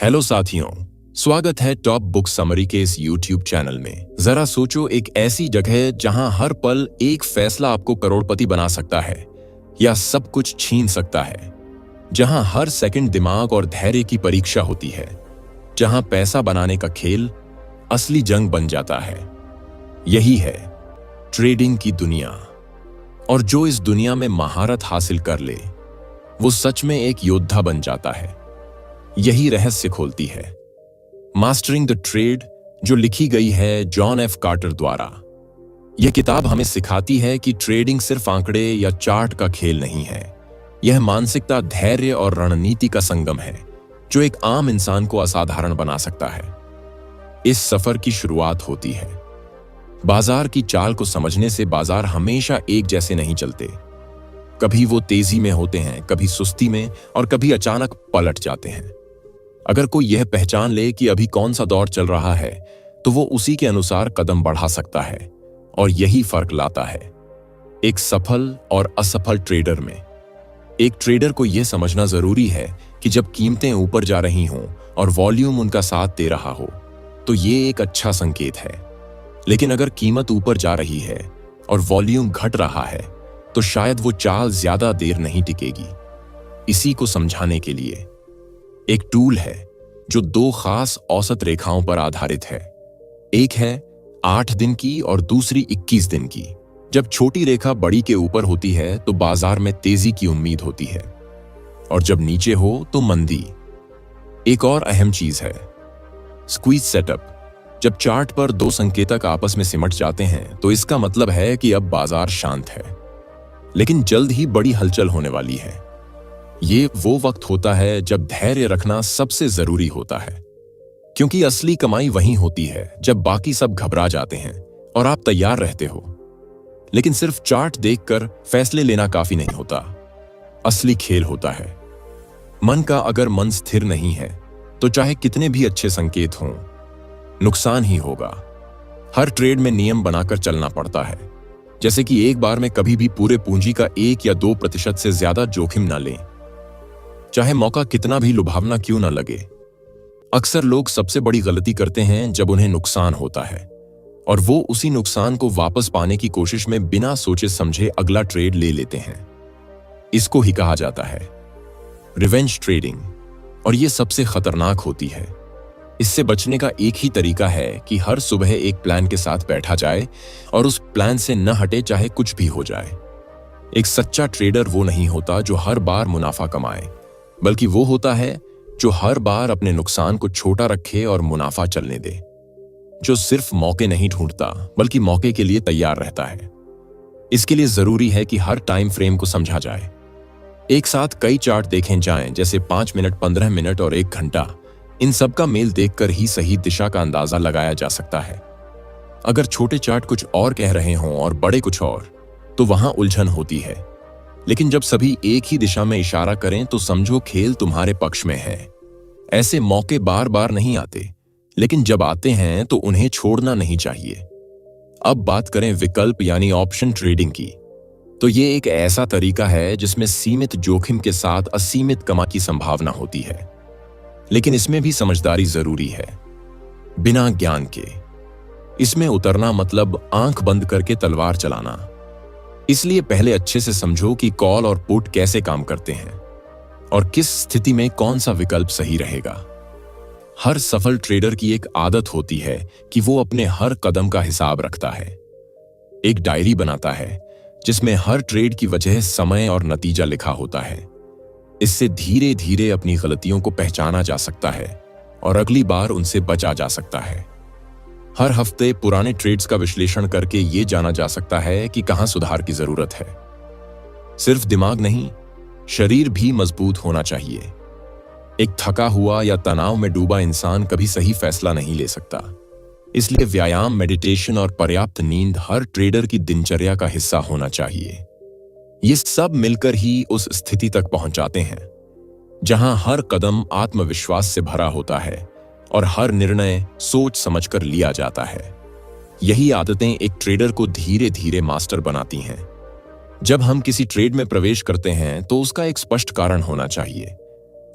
Hello साथियों, स्वागत है टॉप बुक समरी के इस यूट्यूब चैनल में। जरा सोचो, एक ऐसी जगह जहां हर पल एक फैसला आपको करोड़पति बना सकता है या सब कुछ छीन सकता है, जहां हर सेकंड दिमाग और धैर्य की परीक्षा होती है, जहां पैसा बनाने का खेल असली जंग बन जाता है। यही है ट्रेडिंग की दुनिया। और जो इस दुनिया में महारत हासिल कर ले, वो सच में एक योद्धा बन जाता है। यही रहस्य खोलती है मास्टरिंग द ट्रेड, जो लिखी गई है जॉन एफ कार्टर द्वारा। यह किताब हमें सिखाती है कि ट्रेडिंग सिर्फ आंकड़े या चार्ट का खेल नहीं है। यह मानसिकता, धैर्य और रणनीति का संगम है, जो एक आम इंसान को असाधारण बना सकता है। इस सफर की शुरुआत होती है बाजार की चाल को समझने से। बाजार हमेशा एक जैसे नहीं चलते। कभी वो तेजी में होते हैं, कभी सुस्ती में, और कभी अचानक पलट जाते हैं। अगर कोई यह पहचान ले कि अभी कौन सा दौर चल रहा है, तो वो उसी के अनुसार कदम बढ़ा सकता है। और यही फर्क लाता है एक सफल और असफल ट्रेडर में। एक ट्रेडर को यह समझना जरूरी है कि जब कीमतें ऊपर जा रही हों और वॉल्यूम उनका साथ दे रहा हो, तो ये एक अच्छा संकेत है। लेकिन अगर कीमत ऊपर जा रही है और वॉल्यूम घट रहा है, तो शायद वो चाल ज्यादा देर नहीं टिकेगी। इसी को समझाने के लिए एक टूल है जो दो खास औसत रेखाओं पर आधारित है। एक है 8 दिन की और दूसरी 21 दिन की। जब छोटी रेखा बड़ी के ऊपर होती है तो बाजार में तेजी की उम्मीद होती है, और जब नीचे हो तो मंदी। एक और अहम चीज है स्क्वीज सेटअप। जब चार्ट पर दो संकेतक आपस में सिमट जाते हैं, तो इसका मतलब है कि अब बाजार शांत है, लेकिन जल्द ही बड़ी हलचल होने वाली है। ये वो वक्त होता है जब धैर्य रखना सबसे जरूरी होता है, क्योंकि असली कमाई वहीं होती है जब बाकी सब घबरा जाते हैं और आप तैयार रहते हो। लेकिन सिर्फ चार्ट देखकर फैसले लेना काफी नहीं होता। असली खेल होता है मन का। अगर मन स्थिर नहीं है, तो चाहे कितने भी अच्छे संकेत हों, नुकसान ही होगा। हर ट्रेड में नियम बनाकर चलना पड़ता है, जैसे कि एक बार में कभी भी पूरे पूंजी का 1 या 2% से ज्यादा जोखिम न लें, चाहे मौका कितना भी लुभावना क्यों न लगे। अक्सर लोग सबसे बड़ी गलती करते हैं जब उन्हें नुकसान होता है, और वो उसी नुकसान को वापस पाने की कोशिश में बिना सोचे समझे अगला ट्रेड ले लेते हैं। इसको ही कहा जाता है रिवेंज ट्रेडिंग, और ये सबसे खतरनाक होती है। इससे बचने का एक ही तरीका है कि हर सुबह एक प्लान के साथ बैठा जाए और उस प्लान से न हटे, चाहे कुछ भी हो जाए। एक सच्चा ट्रेडर वो नहीं होता जो हर बार मुनाफा कमाए, बल्कि वो होता है जो हर बार अपने नुकसान को छोटा रखे और मुनाफा चलने दे। जो सिर्फ मौके नहीं ढूंढता, बल्कि मौके के लिए तैयार रहता है। इसके लिए जरूरी है कि हर टाइम फ्रेम को समझा जाए। एक साथ कई चार्ट देखे जाएं, जैसे 5 मिनट, 15 मिनट और 1 घंटा। इन सब का मेल देखकर ही सही दिशा का अंदाजा लगाया जा सकता है। अगर छोटे चार्ट कुछ और कह रहे हों और बड़े कुछ और, तो वहां उलझन होती है। लेकिन जब सभी एक ही दिशा में इशारा करें, तो समझो खेल तुम्हारे पक्ष में है। ऐसे मौके बार बार नहीं आते, लेकिन जब आते हैं तो उन्हें छोड़ना नहीं चाहिए। अब बात करें विकल्प यानी ऑप्शन ट्रेडिंग की, तो ये एक ऐसा तरीका है जिसमें सीमित जोखिम के साथ असीमित कमाई की संभावना होती है। लेकिन इसमें भी समझदारी जरूरी है, बिना ज्ञान के। इसमें उतरना मतलब आंख बंद करके तलवार चलाना। इसलिए पहले अच्छे से समझो कि कॉल और पुट कैसे काम करते हैं और किस स्थिति में कौन सा विकल्प सही रहेगा। हर सफल ट्रेडर की एक आदत होती है कि वो अपने हर कदम का हिसाब रखता है। एक डायरी बनाता है जिसमें हर ट्रेड की वजह, समय और नतीजा लिखा होता है। इससे धीरे धीरे अपनी गलतियों को पहचाना जा सकता है और अगली बार उनसे बचा जा सकता है। हर हफ्ते पुराने ट्रेड्स का विश्लेषण करके यह जाना जा सकता है कि कहां सुधार की जरूरत है। सिर्फ दिमाग नहीं, शरीर भी मजबूत होना चाहिए। एक थका हुआ या तनाव में डूबा इंसान कभी सही फैसला नहीं ले सकता। इसलिए व्यायाम, मेडिटेशन और पर्याप्त नींद हर ट्रेडर की दिनचर्या का हिस्सा होना चाहिए। ये सब मिलकर ही उस स्थिति तक पहुंचाते हैं जहां हर कदम आत्मविश्वास से भरा होता है और हर निर्णय सोच समझकर लिया जाता है। यही आदतें एक ट्रेडर को धीरे धीरे मास्टर बनाती हैं। जब हम किसी ट्रेड में प्रवेश करते हैं, तो उसका एक स्पष्ट कारण होना चाहिए।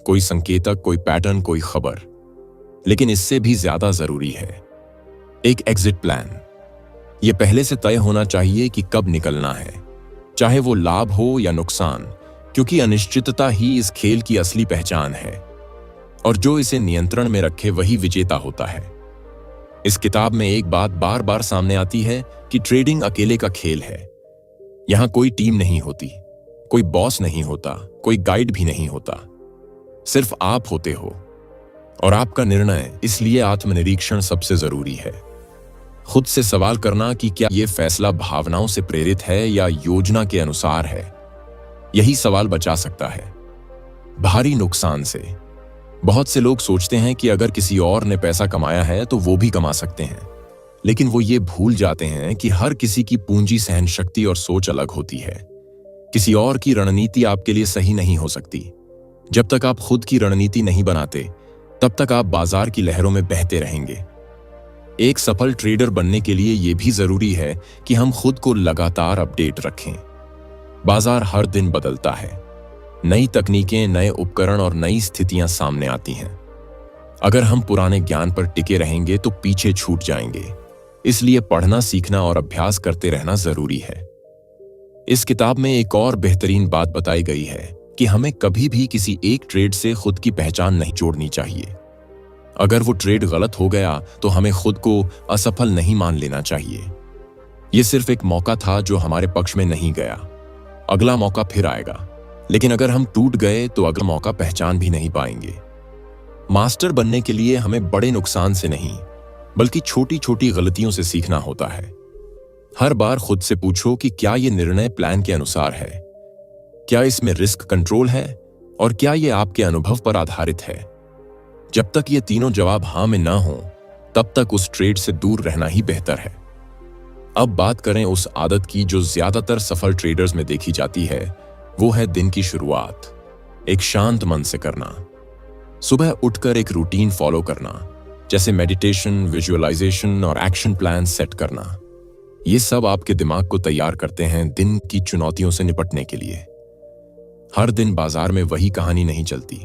कोई संकेतक, कोई पैटर्न, कोई खबर। लेकिन इससे भी ज्यादा जरूरी है एक एग्जिट प्लान। यह पहले से तय होना चाहिए कि कब निकलना है, चाहे वो लाभ हो या नुकसान, क्योंकि अनिश्चितता ही इस खेल की असली पहचान है और जो इसे नियंत्रण में रखे वही विजेता होता है। इस किताब में एक बात बार बार सामने आती है कि ट्रेडिंग अकेले का खेल है। यहां कोई टीम नहीं होती, कोई बॉस नहीं होता, कोई गाइड भी नहीं होता, सिर्फ आप होते हो और आपका निर्णय। इसलिए आत्मनिरीक्षण सबसे जरूरी है। खुद से सवाल करना कि क्या यह फैसला भावनाओं से प्रेरित है या योजना के अनुसार है। यही सवाल बचा सकता है भारी नुकसान से। बहुत से लोग सोचते हैं कि अगर किसी और ने पैसा कमाया है तो वो भी कमा सकते हैं, लेकिन वो ये भूल जाते हैं कि हर किसी की पूंजी, सहन शक्ति और सोच अलग होती है। किसी और की रणनीति आपके लिए सही नहीं हो सकती। जब तक आप खुद की रणनीति नहीं बनाते, तब तक आप बाजार की लहरों में बहते रहेंगे। एक सफल ट्रेडर बनने के लिए यह भी जरूरी है कि हम खुद को लगातार अपडेट रखें। बाजार हर दिन बदलता है, नई तकनीकें, नए उपकरण और नई स्थितियां सामने आती हैं। अगर हम पुराने ज्ञान पर टिके रहेंगे तो पीछे छूट जाएंगे। इसलिए पढ़ना, सीखना और अभ्यास करते रहना जरूरी है। इस किताब में एक और बेहतरीन बात बताई गई है कि हमें कभी भी किसी एक ट्रेड से खुद की पहचान नहीं जोड़नी चाहिए। अगर वो ट्रेड गलत हो गया तो हमें खुद को असफल नहीं मान लेना चाहिए। यह सिर्फ एक मौका था जो हमारे पक्ष में नहीं गया। अगला मौका फिर आएगा, लेकिन अगर हम टूट गए तो अगला मौका पहचान भी नहीं पाएंगे। मास्टर बनने के लिए हमें बड़े नुकसान से नहीं, बल्कि छोटी छोटी गलतियों से सीखना होता है। हर बार खुद से पूछो कि क्या यह निर्णय प्लान के अनुसार है, क्या इसमें रिस्क कंट्रोल है और क्या यह आपके अनुभव पर आधारित है। जब तक ये तीनों जवाब हाँ में ना हो, तब तक उस ट्रेड से दूर रहना ही बेहतर है। अब बात करें उस आदत की जो ज्यादातर सफल ट्रेडर्स में देखी जाती है। वो है दिन की शुरुआत एक शांत मन से करना। सुबह उठकर एक रूटीन फॉलो करना, जैसे मेडिटेशन, विजुअलाइजेशन और एक्शन प्लान सेट करना। ये सब आपके दिमाग को तैयार करते हैं दिन की चुनौतियों से निपटने के लिए। हर दिन बाजार में वही कहानी नहीं चलती,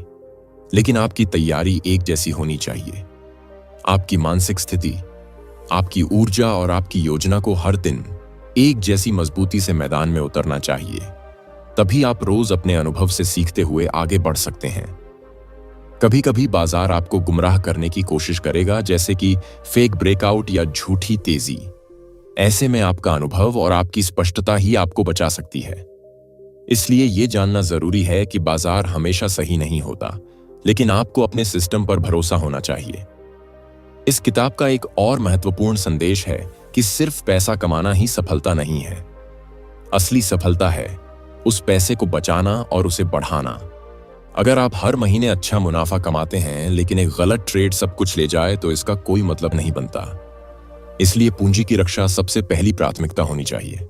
लेकिन आपकी तैयारी एक जैसी होनी चाहिए। आपकी मानसिक स्थिति, आपकी ऊर्जा और आपकी योजना को हर दिन एक जैसी मजबूती से मैदान में उतरना चाहिए। तभी आप रोज अपने अनुभव से सीखते हुए आगे बढ़ सकते हैं। कभी कभी बाजार आपको गुमराह करने की कोशिश करेगा, जैसे कि फेक ब्रेकआउट या झूठी तेजी। ऐसे में आपका अनुभव और आपकी स्पष्टता ही आपको बचा सकती है। इसलिए यह जानना जरूरी है कि बाजार हमेशा सही नहीं होता, लेकिन आपको अपने सिस्टम पर भरोसा होना चाहिए। इस किताब का एक और महत्वपूर्ण संदेश है कि सिर्फ पैसा कमाना ही सफलता नहीं है। असली सफलता है उस पैसे को बचाना और उसे बढ़ाना। अगर आप हर महीने अच्छा मुनाफा कमाते हैं, लेकिन एक गलत ट्रेड सब कुछ ले जाए, तो इसका कोई मतलब नहीं बनता। इसलिए पूंजी की रक्षा सबसे पहली प्राथमिकता होनी चाहिए।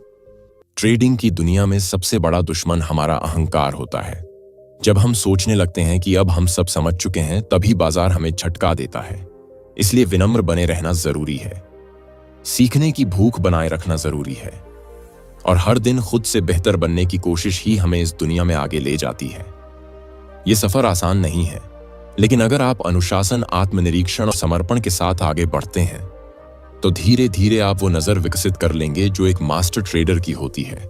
ट्रेडिंग की दुनिया में सबसे बड़ा दुश्मन हमारा अहंकार होता है। जब हम सोचने लगते हैं कि अब हम सब समझ चुके हैं, तभी बाजार हमें झटका देता है। इसलिए विनम्र बने रहना जरूरी है। सीखने की भूख बनाए रखना जरूरी है और हर दिन खुद से बेहतर बनने की कोशिश ही हमें इस दुनिया में आगे ले जाती है। यह सफर आसान नहीं है, लेकिन अगर आप अनुशासन, आत्मनिरीक्षण और समर्पण के साथ आगे बढ़ते हैं, तो धीरे धीरे आप वो नजर विकसित कर लेंगे जो एक मास्टर ट्रेडर की होती है।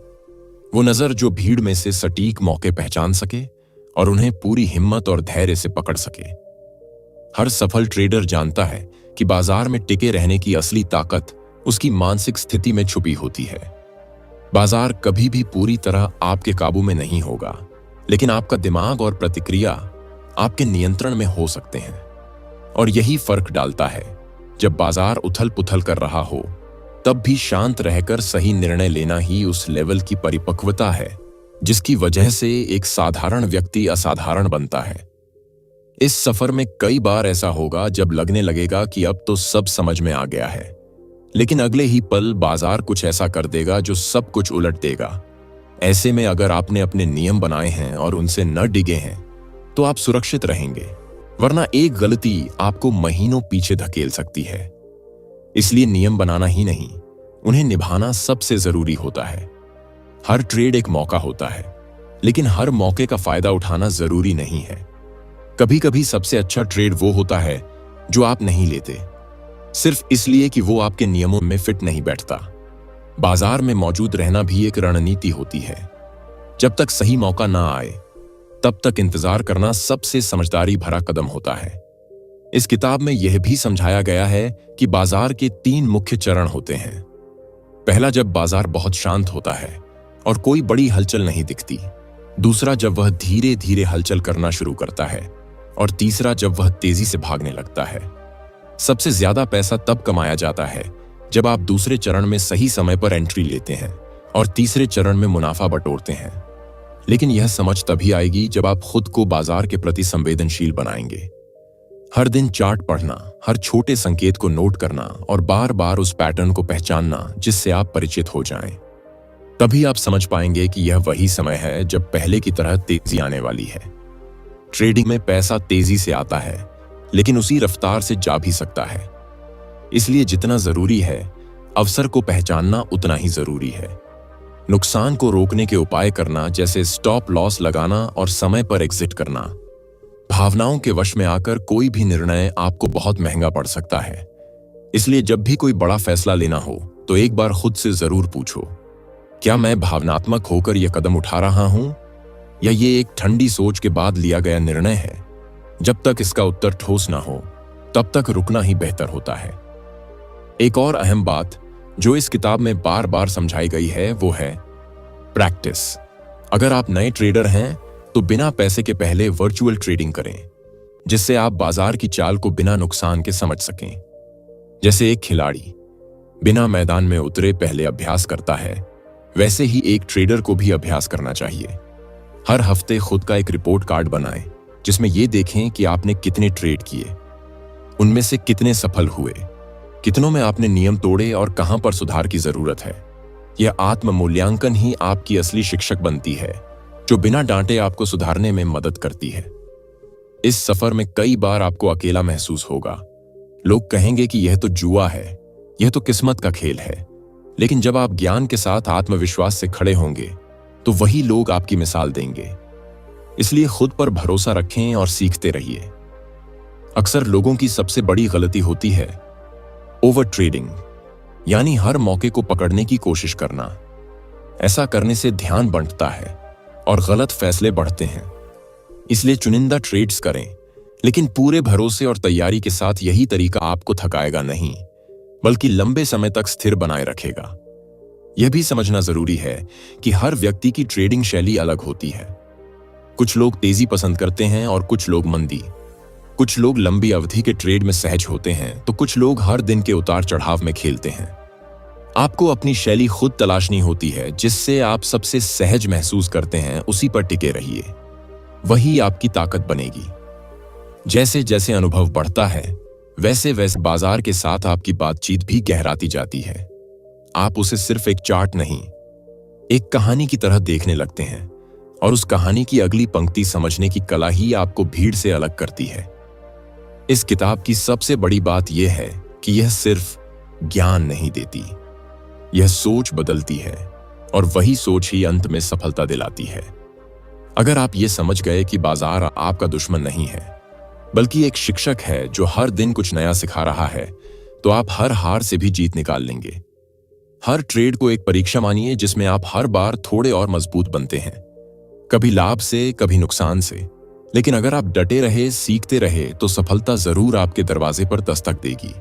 वो नजर जो भीड़ में से सटीक मौके पहचान सके और उन्हें पूरी हिम्मत और धैर्य से पकड़ सके। हर सफल ट्रेडर जानता है कि बाजार में टिके रहने की असली ताकत उसकी मानसिक स्थिति में छुपी होती है। बाजार कभी भी पूरी तरह आपके काबू में नहीं होगा, लेकिन आपका दिमाग और प्रतिक्रिया आपके नियंत्रण में हो सकते हैं। और यही फर्क डालता है। जब बाजार उथल पुथल कर रहा हो, तब भी शांत रहकर सही निर्णय लेना ही उस लेवल की परिपक्वता है जिसकी वजह से एक साधारण व्यक्ति असाधारण बनता है। इस सफर में कई बार ऐसा होगा जब लगने लगेगा कि अब तो सब समझ में आ गया है, लेकिन अगले ही पल बाजार कुछ ऐसा कर देगा जो सब कुछ उलट देगा। ऐसे में अगर आपने अपने नियम बनाए हैं और उनसे न डिगे हैं, तो आप सुरक्षित रहेंगे, वरना एक गलती आपको महीनों पीछे धकेल सकती है। इसलिए नियम बनाना ही नहीं, उन्हें निभाना सबसे जरूरी होता है। हर ट्रेड एक मौका होता है, लेकिन हर मौके का फायदा उठाना जरूरी नहीं है। कभी कभी सबसे अच्छा ट्रेड वो होता है जो आप नहीं लेते, सिर्फ इसलिए कि वो आपके नियमों में फिट नहीं बैठता। बाजार में मौजूद रहना भी एक रणनीति होती है। जब तक सही मौका ना आए, तब तक इंतजार करना सबसे समझदारी भरा कदम होता है। इस किताब में यह भी समझाया गया है कि बाजार के 3 मुख्य चरण होते हैं। पहला, जब बाजार बहुत शांत होता है और कोई बड़ी हलचल नहीं दिखती। दूसरा, जब वह धीरे धीरे हलचल करना शुरू करता है। और तीसरा, जब वह तेजी से भागने लगता है। सबसे ज्यादा पैसा तब कमाया जाता है जब आप दूसरे चरण में सही समय पर एंट्री लेते हैं और तीसरे चरण में मुनाफा बटोरते हैं। लेकिन यह समझ तभी आएगी जब आप खुद को बाजार के प्रति संवेदनशील बनाएंगे। हर दिन चार्ट पढ़ना, हर छोटे संकेत को नोट करना और बार बार उस पैटर्न को पहचानना जिससे आप परिचित हो जाएं। तभी आप समझ पाएंगे कि यह वही समय है जब पहले की तरह तेजी आने वाली है। ट्रेडिंग में पैसा तेजी से आता है, लेकिन उसी रफ्तार से जा भी सकता है। इसलिए जितना जरूरी है अवसर को पहचानना, उतना ही जरूरी है नुकसान को रोकने के उपाय करना, जैसे स्टॉप लॉस लगाना और समय पर एग्जिट करना। भावनाओं के वश में आकर कोई भी निर्णय आपको बहुत महंगा पड़ सकता है। इसलिए जब भी कोई बड़ा फैसला लेना हो तो एक बार खुद से जरूर पूछो, क्या मैं भावनात्मक होकर यह कदम उठा रहा हूं या ये एक ठंडी सोच के बाद लिया गया निर्णय है? जब तक इसका उत्तर ठोस ना हो, तब तक रुकना ही बेहतर होता है। एक और अहम बात जो इस किताब में बार बार समझाई गई है वो है प्रैक्टिस। अगर आप नए ट्रेडर हैं तो बिना पैसे के पहले वर्चुअल ट्रेडिंग करें, जिससे आप बाजार की चाल को बिना नुकसान के समझ सकें। जैसे एक खिलाड़ी बिना मैदान में उतरे पहले अभ्यास करता है, वैसे ही एक ट्रेडर को भी अभ्यास करना चाहिए। हर हफ्ते खुद का एक रिपोर्ट कार्ड बनाएं, जिसमें यह देखें कि आपने कितने ट्रेड किए, उनमें से कितने सफल हुए, कितनों में आपने नियम तोड़े और कहां पर सुधार की जरूरत है। यह आत्म मूल्यांकन ही आपकी असली शिक्षक बनती है, जो बिना डांटे आपको सुधारने में मदद करती है। इस सफर में कई बार आपको अकेला महसूस होगा। लोग कहेंगे कि यह तो जुआ है, यह तो किस्मत का खेल है। लेकिन जब आप ज्ञान के साथ आत्मविश्वास से खड़े होंगे तो वही लोग आपकी मिसाल देंगे। इसलिए खुद पर भरोसा रखें और सीखते रहिए। अक्सर लोगों की सबसे बड़ी गलती होती है ओवर ट्रेडिंग, यानी हर मौके को पकड़ने की कोशिश करना। ऐसा करने से ध्यान बंटता है और गलत फैसले बढ़ते हैं। इसलिए चुनिंदा ट्रेड्स करें, लेकिन पूरे भरोसे और तैयारी के साथ। यही तरीका आपको थकाएगा नहीं, बल्कि लंबे समय तक स्थिर बनाए रखेगा। यह भी समझना जरूरी है कि हर व्यक्ति की ट्रेडिंग शैली अलग होती है। कुछ लोग तेजी पसंद करते हैं और कुछ लोग मंदी। कुछ लोग लंबी अवधि के ट्रेड में सहज होते हैं तो कुछ लोग हर दिन के उतार चढ़ाव में खेलते हैं। आपको अपनी शैली खुद तलाशनी होती है, जिससे आप सबसे सहज महसूस करते हैं उसी पर टिके रहिए। वही आपकी ताकत बनेगी। जैसे जैसे अनुभव बढ़ता है, वैसे वैसे बाजार के साथ आपकी बातचीत भी गहराती जाती है। आप उसे सिर्फ एक चार्ट नहीं, एक कहानी की तरह देखने लगते हैं, और उस कहानी की अगली पंक्ति समझने की कला ही आपको भीड़ से अलग करती है। इस किताब की सबसे बड़ी बात यह है कि यह सिर्फ ज्ञान नहीं देती, यह सोच बदलती है, और वही सोच ही अंत में सफलता दिलाती है। अगर आप ये समझ गए कि बाजार आपका दुश्मन नहीं है, बल्कि एक शिक्षक है जो हर दिन कुछ नया सिखा रहा है, तो आप हर हार से भी जीत निकाल लेंगे। हर ट्रेड को एक परीक्षा मानिए, जिसमें आप हर बार थोड़े और मजबूत बनते हैं, कभी लाभ से, कभी नुकसान से। लेकिन अगर आप डटे रहे, सीखते रहे, तो सफलता जरूर आपके दरवाजे पर दस्तक देगी।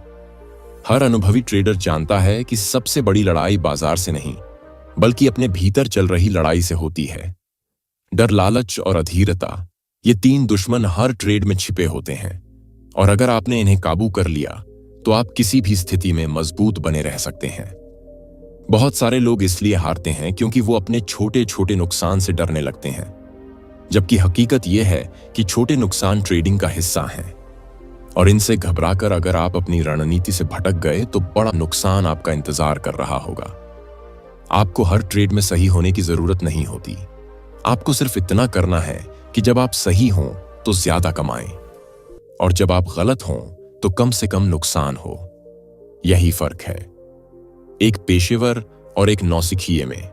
हर अनुभवी ट्रेडर जानता है कि सबसे बड़ी लड़ाई बाजार से नहीं, बल्कि अपने भीतर चल रही लड़ाई से होती है। डर, लालच और अधीरता, ये 3 दुश्मन हर ट्रेड में छिपे होते हैं, और अगर आपने इन्हें काबू कर लिया तो आप किसी भी स्थिति में मजबूत बने रह सकते हैं। बहुत सारे लोग इसलिए हारते हैं क्योंकि वो अपने छोटे छोटे नुकसान से डरने लगते हैं, जबकि हकीकत यह है कि छोटे नुकसान ट्रेडिंग का हिस्सा हैं, और इनसे घबराकर अगर आप अपनी रणनीति से भटक गए तो बड़ा नुकसान आपका इंतजार कर रहा होगा। आपको हर ट्रेड में सही होने की जरूरत नहीं होती। आपको सिर्फ इतना करना है कि जब आप सही हों तो ज्यादा कमाएं, और जब आप गलत हों तो कम से कम नुकसान हो। यही फर्क है एक पेशेवर और एक नौसिखिए में।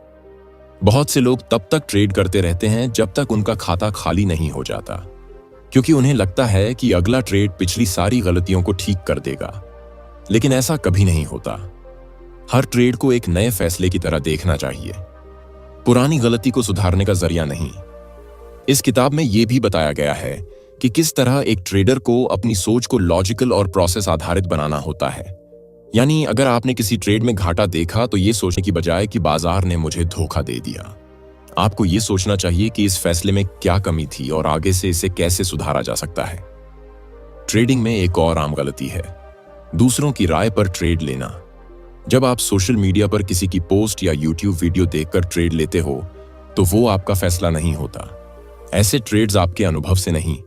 बहुत से लोग तब तक ट्रेड करते रहते हैं जब तक उनका खाता खाली नहीं हो जाता। क्योंकि उन्हें लगता है कि अगला ट्रेड पिछली सारी गलतियों को ठीक कर देगा। लेकिन ऐसा कभी नहीं होता। हर ट्रेड को एक नए फैसले की तरह देखना चाहिए, पुरानी गलती को सुधारने का जरिया नहीं। इस किताब में यह भी बताया गया है कि किस तरह एक ट्रेडर को अपनी सोच को लॉजिकल और प्रोसेस आधारित बनाना होता है। यानी अगर आपने किसी ट्रेड में घाटा देखा तो यह सोचने की बजाय कि बाजार ने मुझे धोखा दे दिया, आपको यह सोचना चाहिए कि इस फैसले में क्या कमी थी और आगे से इसे कैसे सुधारा जा सकता है। ट्रेडिंग में एक और आम गलती है दूसरों की राय पर ट्रेड लेना। जब आप सोशल मीडिया पर किसी की पोस्ट या यूट्यूब वीडियो देखकर ट्रेड लेते हो तो वो आपका फैसला नहीं होता। ऐसे ट्रेड्स आपके अनुभव से नहीं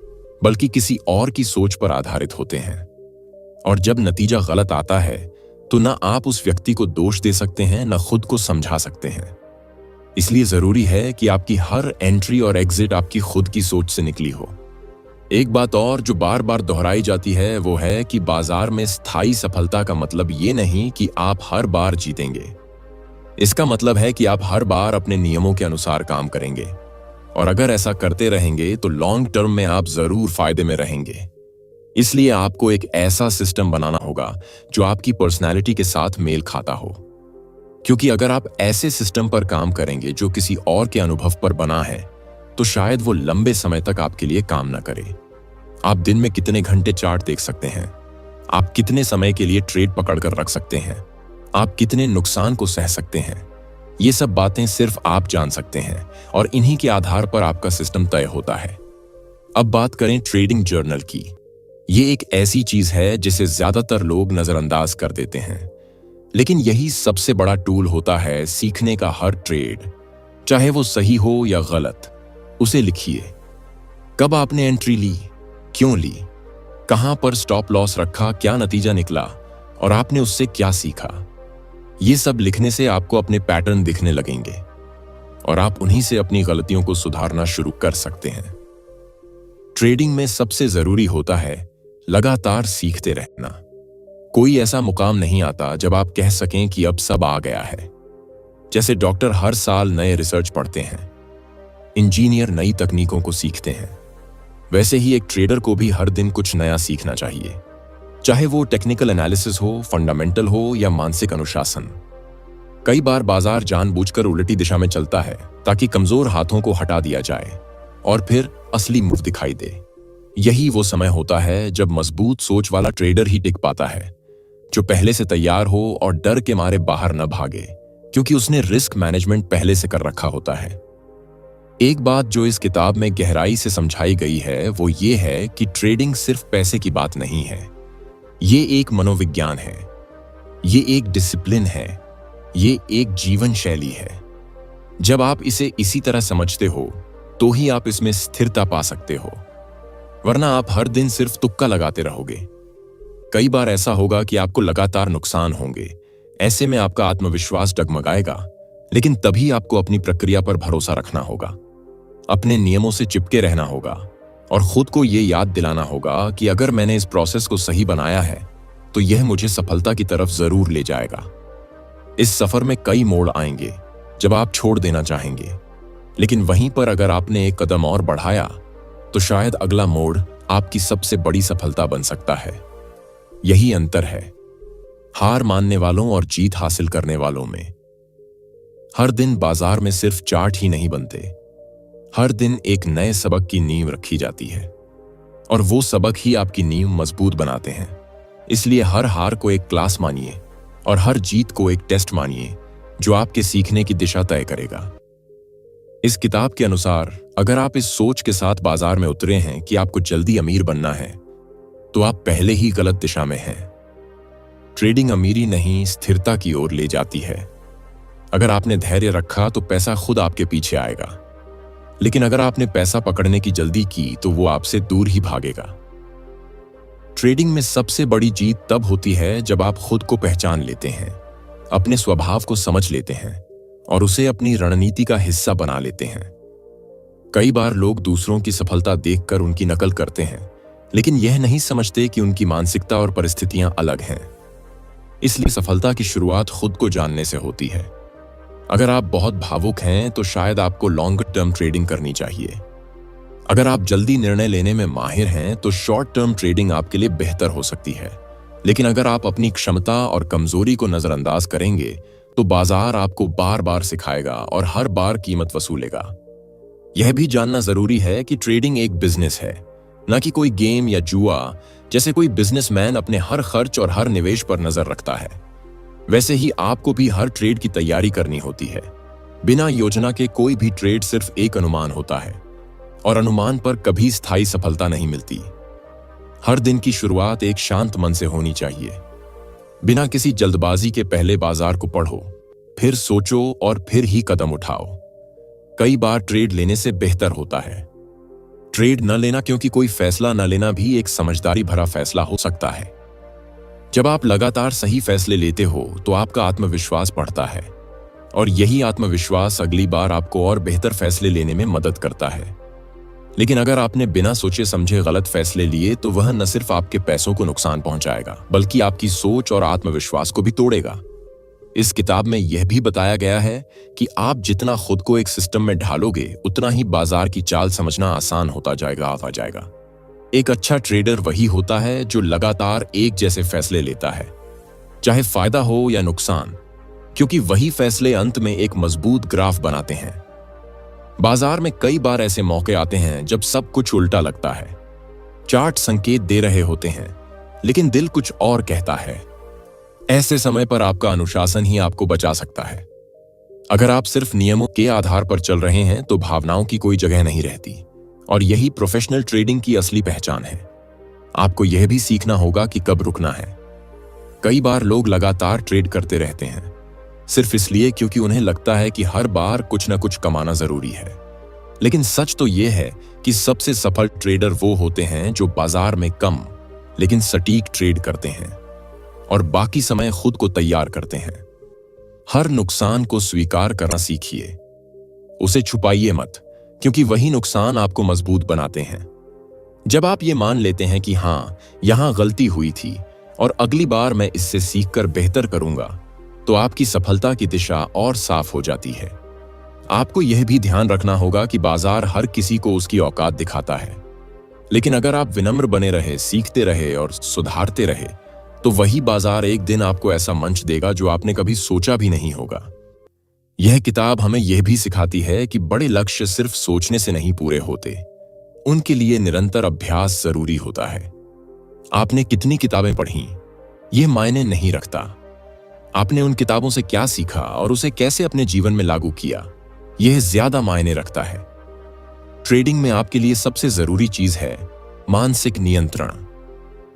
बल्कि किसी और की सोच पर आधारित होते हैं। और जब नतीजा गलत आता है तो ना आप उस व्यक्ति को दोष दे सकते हैं ना खुद को समझा सकते हैं। इसलिए जरूरी है कि आपकी हर एंट्री और एग्जिट आपकी खुद की सोच से निकली हो। एक बात और जो बार बार दोहराई जाती है वो है कि बाजार में स्थायी सफलता का मतलब ये नहीं कि आप हर बार जीतेंगे। इसका मतलब है कि आप हर बार अपने नियमों के अनुसार काम करेंगे, और अगर ऐसा करते रहेंगे तो लॉन्ग टर्म में आप जरूर फायदे में रहेंगे। इसलिए आपको एक ऐसा सिस्टम बनाना होगा जो आपकी पर्सनैलिटी के साथ मेल खाता हो, क्योंकि अगर आप ऐसे सिस्टम पर काम करेंगे जो किसी और के अनुभव पर बना है तो शायद वो लंबे समय तक आपके लिए काम ना करे। आप दिन में कितने घंटे चार्ट देख सकते हैं, आप कितने समय के लिए ट्रेड पकड़कर रख सकते हैं, आप कितने नुकसान को सह सकते हैं, ये सब बातें सिर्फ आप जान सकते हैं और इन्हीं के आधार पर आपका सिस्टम तय होता है। अब बात करें ट्रेडिंग जर्नल की। ये एक ऐसी चीज है जिसे ज्यादातर लोग नजरअंदाज कर देते हैं, लेकिन यही सबसे बड़ा टूल होता है सीखने का। हर ट्रेड, चाहे वो सही हो या गलत, उसे लिखिए। कब आपने एंट्री ली, क्यों ली, कहां पर स्टॉप लॉस रखा, क्या नतीजा निकला और आपने उससे क्या सीखा। ये सब लिखने से आपको अपने पैटर्न दिखने लगेंगे और आप उन्हीं से अपनी गलतियों को सुधारना शुरू कर सकते हैं। ट्रेडिंग में सबसे जरूरी होता है लगातार सीखते रहना। कोई ऐसा मुकाम नहीं आता जब आप कह सकें कि अब सब आ गया है। जैसे डॉक्टर हर साल नए रिसर्च पढ़ते हैं, इंजीनियर नई तकनीकों को सीखते हैं, वैसे ही एक ट्रेडर को भी हर दिन कुछ नया सीखना चाहिए, चाहे वो टेक्निकल एनालिसिस हो, फंडामेंटल हो या मानसिक अनुशासन। कई बार बाजार जानबूझकर उल्टी दिशा में चलता है ताकि कमजोर हाथों को हटा दिया जाए और फिर असली मूव दिखाई दे। यही वो समय होता है जब मजबूत सोच वाला ट्रेडर ही टिक पाता है, जो पहले से तैयार हो और डर के मारे बाहर न भागे, क्योंकि उसने रिस्क मैनेजमेंट पहले से कर रखा होता है। एक बात जो इस किताब में गहराई से समझाई गई है वो ये है कि ट्रेडिंग सिर्फ पैसे की बात नहीं है। ये एक मनोविज्ञान है, ये एक डिसिप्लिन है, ये एक जीवन शैली है। जब आप इसे इसी तरह समझते हो तो ही आप इसमें स्थिरता पा सकते हो, वरना आप हर दिन सिर्फ तुक्का लगाते रहोगे। कई बार ऐसा होगा कि आपको लगातार नुकसान होंगे। ऐसे में आपका आत्मविश्वास डगमगाएगा, लेकिन तभी आपको अपनी प्रक्रिया पर भरोसा रखना होगा, अपने नियमों से चिपके रहना होगा और खुद को यह याद दिलाना होगा कि अगर मैंने इस प्रोसेस को सही बनाया है तो यह मुझे सफलता की तरफ जरूर ले जाएगा। इस सफर में कई मोड़ आएंगे जब आप छोड़ देना चाहेंगे, लेकिन वहीं पर अगर आपने एक कदम और बढ़ाया तो शायद अगला मोड़ आपकी सबसे बड़ी सफलता बन सकता है। यही अंतर है हार मानने वालों और जीत हासिल करने वालों में। हर दिन बाजार में सिर्फ चार्ट ही नहीं बनते, हर दिन एक नए सबक की नींव रखी जाती है और वो सबक ही आपकी नींव मजबूत बनाते हैं। इसलिए हर हार को एक क्लास मानिए और हर जीत को एक टेस्ट मानिए जो आपके सीखने की दिशा तय करेगा। इस किताब के अनुसार अगर आप इस सोच के साथ बाजार में उतरे हैं कि आपको जल्दी अमीर बनना है तो आप पहले ही गलत दिशा में हैं। ट्रेडिंग अमीरी नहीं, स्थिरता की ओर ले जाती है। अगर आपने धैर्य रखा तो पैसा खुद आपके पीछे आएगा, लेकिन अगर आपने पैसा पकड़ने की जल्दी की तो वो आपसे दूर ही भागेगा। ट्रेडिंग में सबसे बड़ी जीत तब होती है जब आप खुद को पहचान लेते हैं, अपने स्वभाव को समझ लेते हैं और उसे अपनी रणनीति का हिस्सा बना लेते हैं। कई बार लोग दूसरों की सफलता देखकर उनकी नकल करते हैं, लेकिन यह नहीं समझते कि उनकी मानसिकता और परिस्थितियां अलग हैं। इसलिए सफलता की शुरुआत खुद को जानने से होती है। अगर आप बहुत भावुक हैं तो शायद आपको लॉन्ग टर्म ट्रेडिंग करनी चाहिए। अगर आप जल्दी निर्णय लेने में माहिर हैं तो शॉर्ट टर्म ट्रेडिंग आपके लिए बेहतर हो सकती है, लेकिन अगर आप अपनी क्षमता और कमजोरी को नजरअंदाज करेंगे तो बाजार आपको बार बार सिखाएगा और हर बार कीमत वसूलेगा। यह भी जानना जरूरी है कि ट्रेडिंग एक बिजनेस है, न कि कोई गेम या जुआ। जैसे कोई बिजनेसमैन अपने हर खर्च और हर निवेश पर नजर रखता है, वैसे ही आपको भी हर ट्रेड की तैयारी करनी होती है। बिना योजना के कोई भी ट्रेड सिर्फ एक अनुमान होता है, और अनुमान पर कभी स्थायी सफलता नहीं मिलती। हर दिन की शुरुआत एक शांत मन से होनी चाहिए। बिना किसी जल्दबाजी के पहले बाजार को पढ़ो, फिर सोचो और फिर ही कदम उठाओ। कई बार ट्रेड लेने से बेहतर होता है ट्रेड न लेना, क्योंकि कोई फैसला न लेना भी एक समझदारी भरा फैसला हो सकता है। जब आप लगातार सही फैसले लेते हो तो आपका आत्मविश्वास बढ़ता है, और यही आत्मविश्वास अगली बार आपको और बेहतर फैसले लेने में मदद करता है। लेकिन अगर आपने बिना सोचे समझे गलत फैसले लिए तो वह न सिर्फ आपके पैसों को नुकसान पहुंचाएगा, बल्कि आपकी सोच और आत्मविश्वास को भी तोड़ेगा। इस किताब में यह भी बताया गया है कि आप जितना खुद को एक सिस्टम में ढालोगे, उतना ही बाजार की चाल समझना आसान होता जाएगा। एक अच्छा ट्रेडर वही होता है जो लगातार एक जैसे फैसले लेता है, चाहे फायदा हो या नुकसान, क्योंकि वही फैसले अंत में एक मजबूत ग्राफ बनाते हैं। बाजार में कई बार ऐसे मौके आते हैं जब सब कुछ उल्टा लगता है। चार्ट संकेत दे रहे होते हैं, लेकिन दिल कुछ और कहता है। ऐसे समय पर आपका अनुशासन ही आपको बचा सकता है। अगर आप सिर्फ नियमों के आधार पर चल रहे हैं तो भावनाओं की कोई जगह नहीं रहती, और यही प्रोफेशनल ट्रेडिंग की असली पहचान है। आपको यह भी सीखना होगा कि कब रुकना है। कई बार लोग लगातार ट्रेड करते रहते हैं, सिर्फ इसलिए क्योंकि उन्हें लगता है कि हर बार कुछ न कुछ कमाना जरूरी है। लेकिन सच तो यह है कि सबसे सफल ट्रेडर वो होते हैं जो बाजार में कम लेकिन सटीक ट्रेड करते हैं और बाकी समय खुद को तैयार करते हैं। हर नुकसान को स्वीकार करना सीखिए, उसे छुपाइए मत, क्योंकि वही नुकसान आपको मजबूत बनाते हैं। जब आप ये मान लेते हैं कि हां, यहां गलती हुई थी और अगली बार मैं इससे सीखकर बेहतर करूंगा, तो आपकी सफलता की दिशा और साफ हो जाती है। आपको यह भी ध्यान रखना होगा कि बाजार हर किसी को उसकी औकात दिखाता है, लेकिन अगर आप विनम्र बने रहे, सीखते रहे और सुधारते रहे, तो वही बाजार एक दिन आपको ऐसा मंच देगा जो आपने कभी सोचा भी नहीं होगा। यह किताब हमें यह भी सिखाती है कि बड़े लक्ष्य सिर्फ सोचने से नहीं पूरे होते, उनके लिए निरंतर अभ्यास जरूरी होता है। आपने कितनी किताबें पढ़ी, यह मायने नहीं रखता। आपने उन किताबों से क्या सीखा और उसे कैसे अपने जीवन में लागू किया, यह ज्यादा मायने रखता है। ट्रेडिंग में आपके लिए सबसे जरूरी चीज है मानसिक नियंत्रण।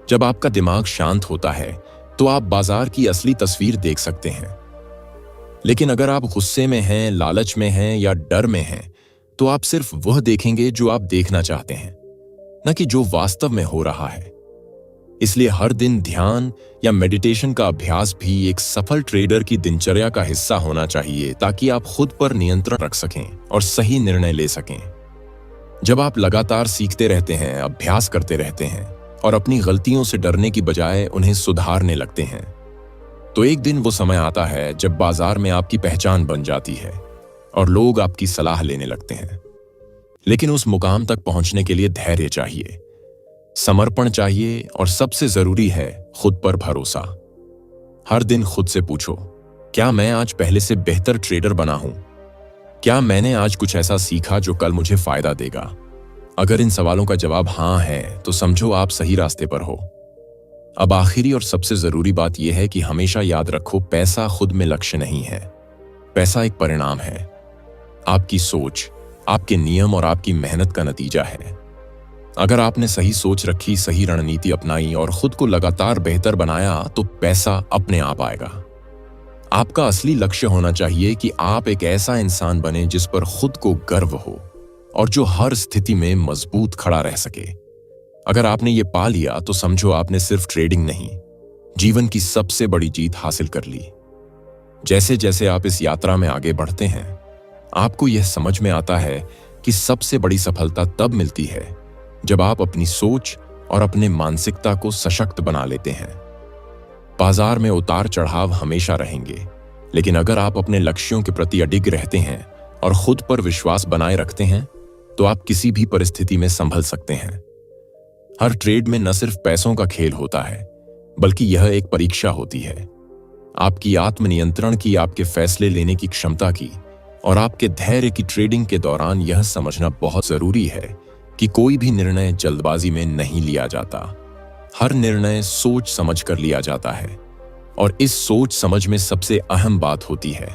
जब आपका दिमाग शांत होता है तो आप बाजार की असली तस्वीर देख सकते हैं। लेकिन अगर आप गुस्से में हैं, लालच में हैं या डर में हैं, तो आप सिर्फ वह देखेंगे जो आप देखना चाहते हैं, न कि जो वास्तव में हो रहा है। इसलिए हर दिन ध्यान या मेडिटेशन का अभ्यास भी एक सफल ट्रेडर की दिनचर्या का हिस्सा होना चाहिए, ताकि आप खुद पर नियंत्रण रख सकें और सही निर्णय ले सकें। जब आप लगातार सीखते रहते हैं, अभ्यास करते रहते हैं और अपनी गलतियों से डरने की बजाय उन्हें सुधारने लगते हैं, तो एक दिन वो समय आता है जब बाजार में आपकी पहचान बन जाती है और लोग आपकी सलाह लेने लगते हैं। लेकिन उस मुकाम तक पहुंचने के लिए धैर्य चाहिए, समर्पण चाहिए और सबसे जरूरी है खुद पर भरोसा। हर दिन खुद से पूछो, क्या मैं आज पहले से बेहतर ट्रेडर बना हूं? क्या मैंने आज कुछ ऐसा सीखा जो कल मुझे फायदा देगा? अगर इन सवालों का जवाब हां है, तो समझो आप सही रास्ते पर हो। अब आखिरी और सबसे जरूरी बात यह है कि हमेशा याद रखो, पैसा खुद में लक्ष्य नहीं है। पैसा एक परिणाम है, आपकी सोच, आपके नियम और आपकी मेहनत का नतीजा है। अगर आपने सही सोच रखी, सही रणनीति अपनाई और खुद को लगातार बेहतर बनाया, तो पैसा अपने आप आएगा। आपका असली लक्ष्य होना चाहिए कि आप एक ऐसा इंसान बने जिस पर खुद को गर्व हो और जो हर स्थिति में मजबूत खड़ा रह सके। अगर आपने ये पा लिया तो समझो आपने सिर्फ ट्रेडिंग नहीं, जीवन की सबसे बड़ी जीत हासिल कर ली। जैसे जैसे आप इस यात्रा में आगे बढ़ते हैं, आपको यह समझ में आता है कि सबसे बड़ी सफलता तब मिलती है जब आप अपनी सोच और अपने मानसिकता को सशक्त बना लेते हैं। बाजार में उतार चढ़ाव हमेशा रहेंगे, लेकिन अगर आप अपने लक्ष्यों के प्रति अडिग रहते हैं और खुद पर विश्वास बनाए रखते हैं, तो आप किसी भी परिस्थिति में संभल सकते हैं। हर ट्रेड में न सिर्फ पैसों का खेल होता है, बल्कि यह एक परीक्षा होती है आपकी आत्मनियंत्रण की, आपके फैसले लेने की क्षमता की और आपके धैर्य की। ट्रेडिंग के दौरान यह समझना बहुत जरूरी है कि कोई भी निर्णय जल्दबाजी में नहीं लिया जाता। हर निर्णय सोच समझ कर लिया जाता है और इस सोच समझ में सबसे अहम बात होती है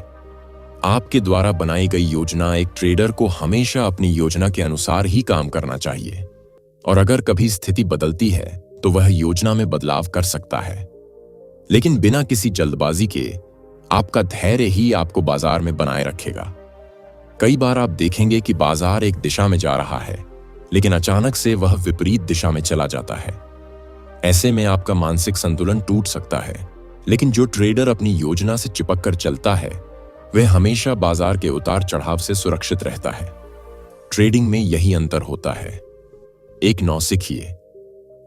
आपके द्वारा बनाई गई योजना। एक ट्रेडर को हमेशा अपनी योजना के अनुसार ही काम करना चाहिए और अगर कभी स्थिति बदलती है तो वह योजना में बदलाव कर सकता है, लेकिन बिना किसी जल्दबाजी के। आपका धैर्य ही आपको बाजार में बनाए रखेगा। कई बार आप देखेंगे कि बाजार एक दिशा में जा रहा है, लेकिन अचानक से वह विपरीत दिशा में चला जाता है। ऐसे में आपका मानसिक संतुलन टूट सकता है, लेकिन जो ट्रेडर अपनी योजना से चिपक कर चलता है वह हमेशा बाजार के उतार चढ़ाव से सुरक्षित रहता है। ट्रेडिंग में यही अंतर होता है। एक नौसिखिए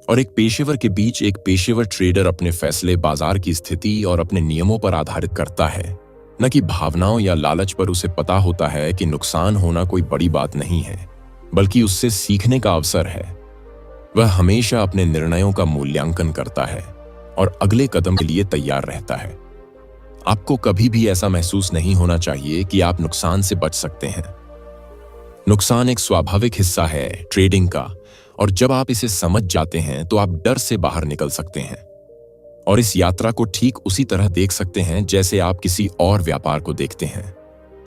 और एक पेशेवर के बीच। एक पेशेवर ट्रेडर अपने फैसले बाजार की स्थिति और अपने नियमों पर आधारित करता है, न कि भावनाओं या लालच पर। उसे पता होता है कि नुकसान होना कोई बड़ी बात नहीं है, बल्कि उससे सीखने का अवसर है। वह हमेशा अपने निर्णयों का मूल्यांकन करता है और अगले कदम के लिए तैयार रहता है। आपको कभी भी ऐसा महसूस नहीं होना चाहिए कि आप नुकसान से बच सकते हैं। नुकसान एक स्वाभाविक हिस्सा है ट्रेडिंग का, और जब आप इसे समझ जाते हैं तो आप डर से बाहर निकल सकते हैं और इस यात्रा को ठीक उसी तरह देख सकते हैं जैसे आप किसी और व्यापार को देखते हैं।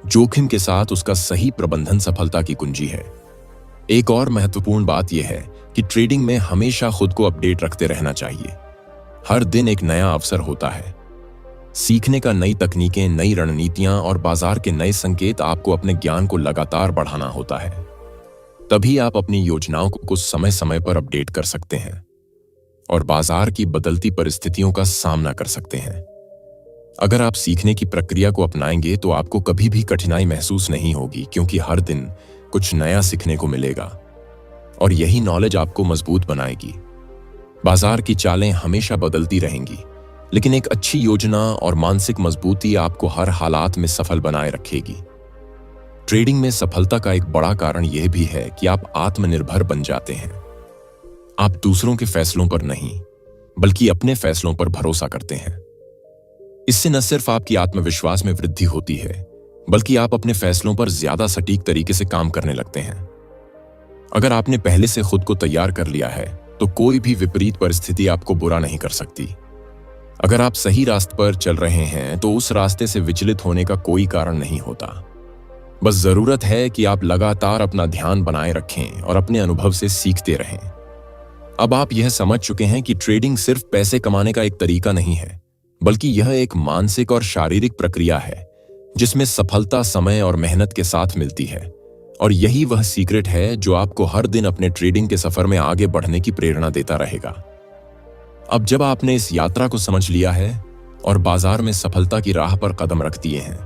जोखिम के साथ उसका सही प्रबंधन सफलता की कुंजी है। एक और महत्वपूर्ण बात यह है कि ट्रेडिंग में हमेशा खुद को अपडेट रखते रहना चाहिए। हर दिन एक नया अवसर होता है सीखने का। नई तकनीकें, नई रणनीतियां और बाजार के नए संकेत। आपको अपने ज्ञान को लगातार बढ़ाना होता है, तभी आप अपनी योजनाओं को कुछ समय समय पर अपडेट कर सकते हैं और बाजार की बदलती परिस्थितियों का सामना कर सकते हैं। अगर आप सीखने की प्रक्रिया को अपनाएंगे तो आपको कभी भी कठिनाई महसूस नहीं होगी, क्योंकि हर दिन कुछ नया सीखने को मिलेगा और यही नॉलेज आपको मजबूत बनाएगी। बाजार की चालें हमेशा बदलती रहेंगी, लेकिन एक अच्छी योजना और मानसिक मजबूती आपको हर हालात में सफल बनाए रखेगी। ट्रेडिंग में सफलता का एक बड़ा कारण यह भी है कि आप आत्मनिर्भर बन जाते हैं। आप दूसरों के फैसलों पर नहीं, बल्कि अपने फैसलों पर भरोसा करते हैं। इससे न सिर्फ आपकी आत्मविश्वास में वृद्धि होती है, बल्कि आप अपने फैसलों पर ज्यादा सटीक तरीके से काम करने लगते हैं। अगर आपने पहले से खुद को तैयार कर लिया है तो कोई भी विपरीत परिस्थिति आपको बुरा नहीं कर सकती। अगर आप सही रास्ते पर चल रहे हैं तो उस रास्ते से विचलित होने का कोई कारण नहीं होता। बस जरूरत है कि आप लगातार अपना ध्यान बनाए रखें और अपने अनुभव से सीखते रहें। अब आप यह समझ चुके हैं कि ट्रेडिंग सिर्फ पैसे कमाने का एक तरीका नहीं है, बल्कि यह एक मानसिक और शारीरिक प्रक्रिया है जिसमें सफलता समय और मेहनत के साथ मिलती है। और यही वह सीक्रेट है जो आपको हर दिन अपने ट्रेडिंग के सफर में आगे बढ़ने की प्रेरणा देता रहेगा। अब जब आपने इस यात्रा को समझ लिया है और बाजार में सफलता की राह पर कदम रख दिए हैं,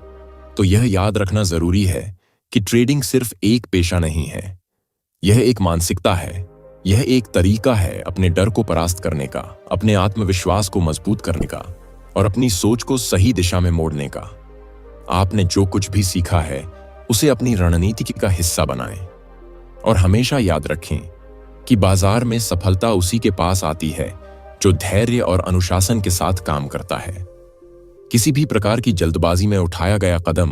तो यह याद रखना जरूरी है कि ट्रेडिंग सिर्फ एक पेशा नहीं है, यह एक मानसिकता है। यह एक तरीका है अपने डर को परास्त करने का, अपने आत्मविश्वास को मजबूत करने का और अपनी सोच को सही दिशा में मोड़ने का। आपने जो कुछ भी सीखा है उसे अपनी रणनीति का हिस्सा बनाएं और हमेशा याद रखें कि बाजार में सफलता उसी के पास आती है जो धैर्य और अनुशासन के साथ काम करता है। किसी भी प्रकार की जल्दबाजी में उठाया गया कदम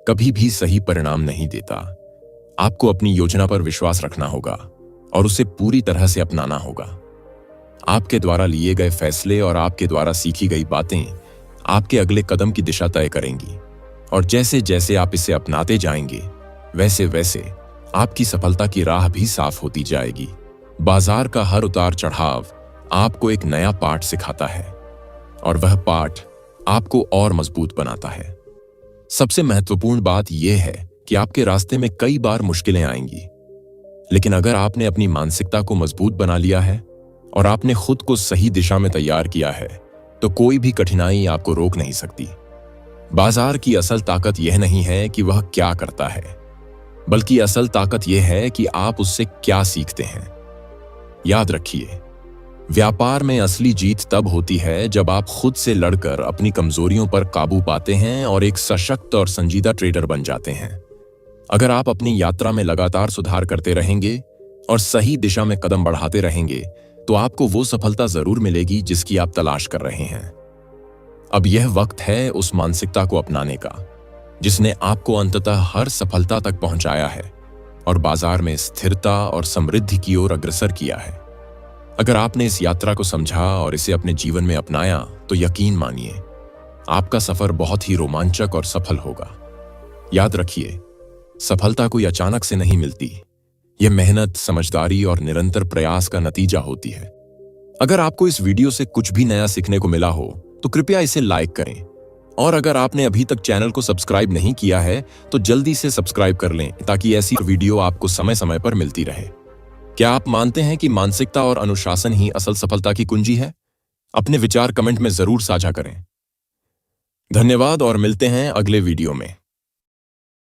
कभी भी सही परिणाम नहीं देता। आपको अपनी योजना पर विश्वास रखना होगा और उसे पूरी तरह से अपनाना होगा। आपके द्वारा लिए गए फैसले और आपके द्वारा सीखी गई बातें आपके अगले कदम की दिशा तय करेंगी, और जैसे जैसे आप इसे अपनाते जाएंगे वैसे वैसे आपकी सफलता की राह भी साफ होती जाएगी। बाजार का हर उतार चढ़ाव आपको एक नया पाठ सिखाता है और वह पाठ आपको और मजबूत बनाता है। सबसे महत्वपूर्ण बात यह है कि आपके रास्ते में कई बार मुश्किलें आएंगी, लेकिन अगर आपने अपनी मानसिकता को मजबूत बना लिया है और आपने खुद को सही दिशा में तैयार किया है, तो कोई भी कठिनाई आपको रोक नहीं सकती। बाजार की असल ताकत यह नहीं है कि वह क्या करता है, बल्कि असल ताकत यह है कि आप उससे क्या सीखते हैं। याद रखिए, व्यापार में असली जीत तब होती है जब आप खुद से लड़कर अपनी कमजोरियों पर काबू पाते हैं और एक सशक्त और संजीदा ट्रेडर बन जाते हैं। अगर आप अपनी यात्रा में लगातार सुधार करते रहेंगे और सही दिशा में कदम बढ़ाते रहेंगे, तो आपको वो सफलता जरूर मिलेगी जिसकी आप तलाश कर रहे हैं। अब यह वक्त है उस मानसिकता को अपनाने का जिसने आपको अंततः हर सफलता तक पहुंचाया है और बाजार में स्थिरता और समृद्धि की ओर अग्रसर किया है। अगर आपने इस यात्रा को समझा और इसे अपने जीवन में अपनाया, तो यकीन मानिए आपका सफर बहुत ही रोमांचक और सफल होगा। याद रखिए, सफलता कोई अचानक से नहीं मिलती। यह मेहनत, समझदारी और निरंतर प्रयास का नतीजा होती है। अगर आपको इस वीडियो से कुछ भी नया सीखने को मिला हो तो कृपया इसे लाइक करें, और अगर आपने अभी तक चैनल को सब्सक्राइब नहीं किया है तो जल्दी से सब्सक्राइब कर लें ताकि ऐसी वीडियो आपको समय समय पर मिलती रहे। क्या आप मानते हैं कि मानसिकता और अनुशासन ही असल सफलता की कुंजी है? अपने विचार कमेंट में जरूर साझा करें। धन्यवाद और मिलते हैं अगले वीडियो में।